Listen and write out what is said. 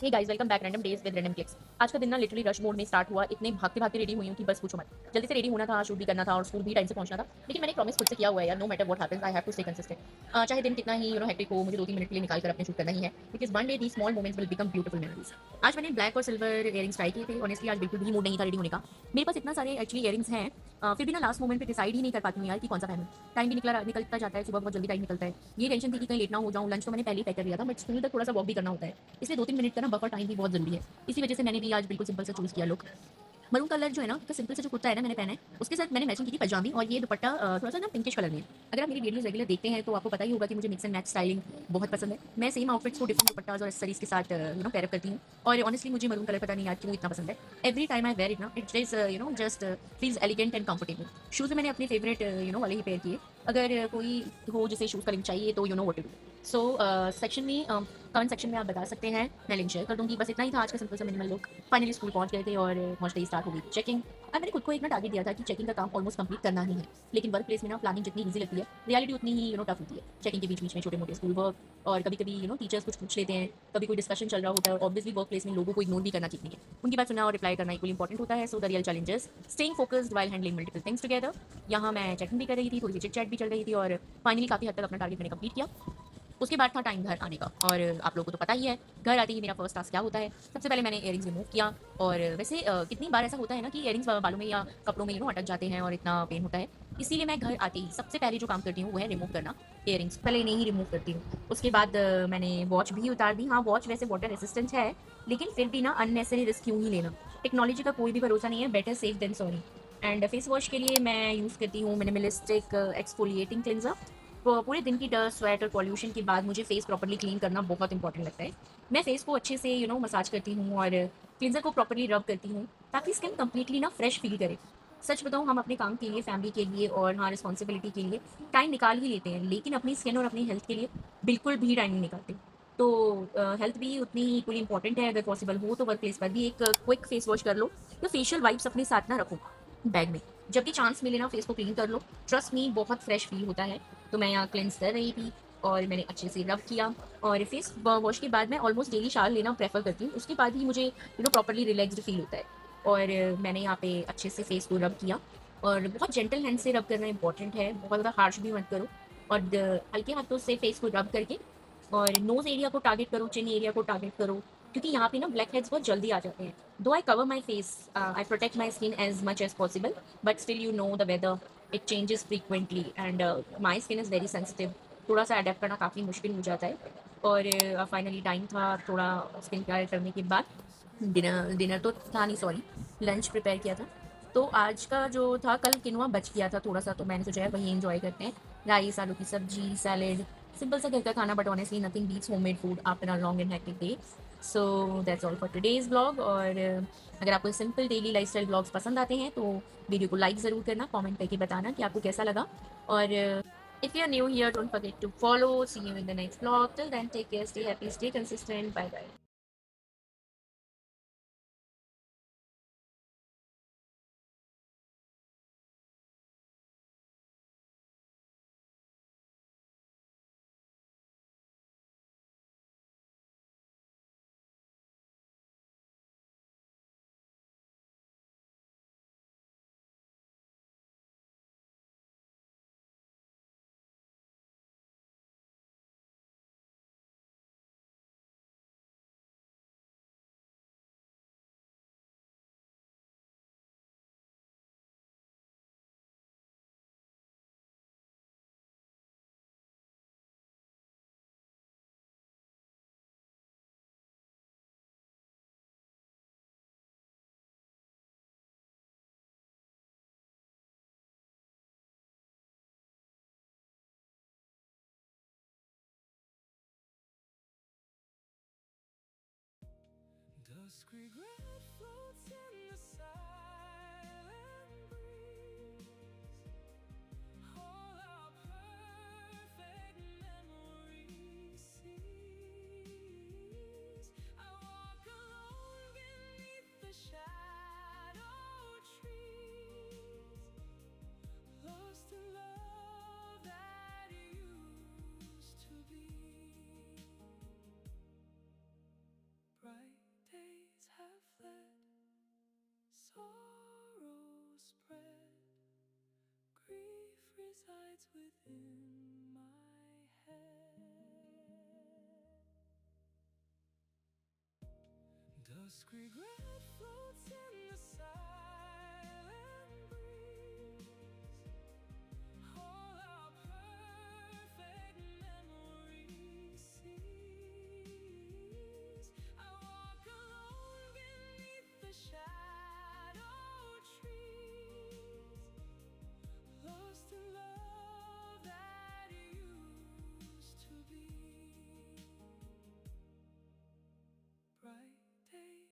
Hey guys, welcome back random days with random clicks. आज का दिन ना लिटरली रश मोड में स्टार्ट हुआ। इतने भागते भागते रेडी हुई हूँ कि बस पूछो मत। जल्दी से रेडी होना था, शूट भी करना था और स्कूल भी टाइम से पहुंचना था। लेकिन मैंने प्रॉमिस खुद से किया हुआ है यार, no matter what happens I have to stay consistent. चाहे दिन कितना ही हेक्टिक हो, मुझे 2-3 मिनट के लिए निकाल कर अपने शूट करना ही है, because one day the small moments will become beautiful memories. आज मैंने ब्लैक और सिल्वर इयरिंग्स ट्राई किए थे। ऑनेस्टली आज बिल्कुल भी मूड नहीं था रेडी होने का। मेरे पास इतना सारे एक्चुअली इयरिंग्स हैं, फिर भी ना लास्ट मोमेंट पे डिसाइड ही नहीं कर पाती हूँ यार कि कौन सा पहनूं। टाइम भी निकलता जाता है, सुबह बहुत जल्दी टाइम निकलता है। ये टेंशन थी कि कहीं लेट ना हो जाऊँ। लंच तो मैंने पहले ही पैक कर लिया था, बट स्कूल तक थोड़ा सा वॉक भी करना होता है, इसलिए 2-3 मिनट का ना बफर टाइम भी बहुत जरूरी है। इसी वजह से मैंने भी आज बिल्कुल सिंपल सा चूज़ किया लुक। मरून कलर जो है ना, उसका सिंपल सा जो कुर्ता है ना मैंने पहना है, उसके साथ मैंने मैचिंग की थी पजामी, और ये दुपट्टा थोड़ा सा ना पिंकिश कलर में है। अगर आप मेरी वीडियोस रेगुलर देखते हैं तो आपको पता ही होगा कि मुझे मिक्स एंड मैच स्टाइलिंग बहुत पसंद है। मैं सेम आउटफिट्स को डिफरेंट दुपट्टास और एक्सेसरीज के साथ पैरअप करती हूँ। और ऑनेस्टली मुझे मरून कलर पता नहीं यार क्यों इतना पसंद है। Every time I wear it ना, it is just feels elegant and comfortable. Shoes मैंने अपने फेवरेट वाले ही पेयर किए। अगर कोई हो जिसे शूज़ का लिंक चाहिए तो you know what to do. So section में कमेंट सेक्शन में आप बता सकते हैं, मैं लिंक शेयर कर दूंगी। बस इतना ही था आज का सिंपल सा मिनिमल लुक। फाइनली स्कूल पहुंच गए थे और पहुंचते ही स्टार्ट हो गई चेकिंग। और मैंने खुद को एक ना टारगेट दिया था कि चेकिंग का काम ऑलमोस्ट कंप्लीट करना ही है। लेकिन वर्क प्लेस में ना प्लानिंग जितनी ईजी लगती है, रियलिटी उतनी ही टफ होती है। चेकिंग के बीच बीच में छोटे मोटे स्कूल वर्क, और कभी कभी टीचर्स कुछ पूछ लेते हैं, कभी कोई डिस्कशन चल रहा होता है, और ऑब्वियसली वर्क प्लेस में लोगों को इग्नोर भी करना ठीक नहीं है। उनकी बात सुनना और रिप्लाई करना इक्वली इंपॉर्टेंट होता है। So the real challenges staying focused while handling multiple things together. यहाँ मैं चेकिंग भी कर रही थी, थोड़ी सी चिट चैट भी चल रही थी, और फाइनली काफ़ी हद तक अपना टारगेट मैंने कंप्लीट किया। उसके बाद था टाइम घर आने का, और आप लोगों को तो पता ही है घर आते ही मेरा फर्स्ट टास्क क्या होता है। सबसे पहले मैंने इयरिंग्स रिमूव किया। और वैसे कितनी बार ऐसा होता है ना कि इयरिंग्स बालों में या कपड़ों में अटक जाते हैं और इतना पेन होता है। इसीलिए मैं घर आते ही सबसे पहले जो काम करती हूँ वो है रिमूव करना। इयरिंग्स पहले इन्हें ही रिमूव करती हूँ। उसके बाद मैंने वॉच भी उतार दी। हाँ, वॉच वैसे वाटर रेसिस्टेंट है, लेकिन फिर भी ना अननेसेसरी रिस्क क्यों ही लेना। टेक्नोलॉजी का कोई भी भरोसा नहीं है, better safe than sorry. And face wash के लिए मैं यूज़ करती हूँ मिनिमलिस्टिक एक्सफोलिएटिंग क्लिंजर। पूरे दिन की डस्ट, स्वेट और पॉल्यूशन के बाद मुझे फेस प्रॉपर्ली क्लीन करना बहुत इंपॉर्टेंट लगता है। मैं फेस को अच्छे से मसाज करती हूँ और क्लिंजर को प्रॉपर्ली रब करती हूँ, ताकि स्किन कंप्लीटली ना फ्रेश फील करे। सच बताऊँ, हम अपने काम के लिए, फैमिली के लिए और हाँ रिस्पॉन्सिबिलिटी के लिए टाइम निकाल ही लेते हैं, लेकिन अपनी स्किन और अपनी हेल्थ के लिए बिल्कुल भी टाइम नहीं निकालते। तो हेल्थ भी उतनी ही इक्वली इंपॉर्टेंट है। अगर पॉसिबल हो तो वर्क प्लेस पर भी एक क्विक फेस वॉश कर लो, या फेशियल वाइप्स अपने साथ ना रखो बैग में। जब भी चांस मिले ना फेस को क्लीन कर लो, ट्रस्ट मी बहुत फ्रेश फील होता है। तो मैं यहाँ क्लेंस कर रही थी, और मैंने अच्छे से रब किया। और फेस वॉश के बाद मैं ऑलमोस्ट डेली शावर लेना प्रेफर करती हूँ। उसके बाद ही मुझे प्रॉपर्ली रिलैक्स्ड फील होता है। और मैंने यहाँ पे अच्छे से फेस को रब किया। और बहुत जेंटल हैंड से रब करना इंपॉर्टेंट है, बहुत ज़्यादा हार्श भी मत करो। और हल्के हाथों से फेस को रब करके, और नोज एरिया को टारगेट करो, चिन एरिया को टारगेट करो, क्योंकि यहाँ पे ना ब्लैक हेड्स बहुत जल्दी आ जाते हैं। Though I cover my face, I protect my skin as much as possible, but still you know the weather, it changes frequently and my skin is very sensitive. थोड़ा सा अडेप्ट करना काफ़ी मुश्किल हो जाता है। और फाइनली टाइम था थोड़ा स्किन केयर करने के बाद डिनर डिनर तो था नहीं, सॉरी, लंच प्रिपेयर किया था। तो आज का जो था, कल किनुआ बच गया था थोड़ा सा, तो मैंने सोचा है वही एंजॉय करते हैं। राइस, आलू की सब्जी, सैलेड, सिंपल सा घर का खाना, but honestly nothing beats homemade food after a long and hectic day. So that's all for today's blog. और अगर आपको सिंपल डेली लाइफस्टाइल ब्लॉग्स पसंद आते हैं तो वीडियो को लाइक ज़रूर करना, कमेंट करके बताना कि आपको कैसा लगा। और if you're new here, don't forget to follow. See you in the next vlog. Till then, take care, stay happy, stay consistent. Bye bye. Dusk regret floats in the silent breeze. All our perfect memories cease. I walk alone beneath the shadow trees, lost in love that used to be bright. sorrow spread, grief resides within my head. Dusk regret floats in the side.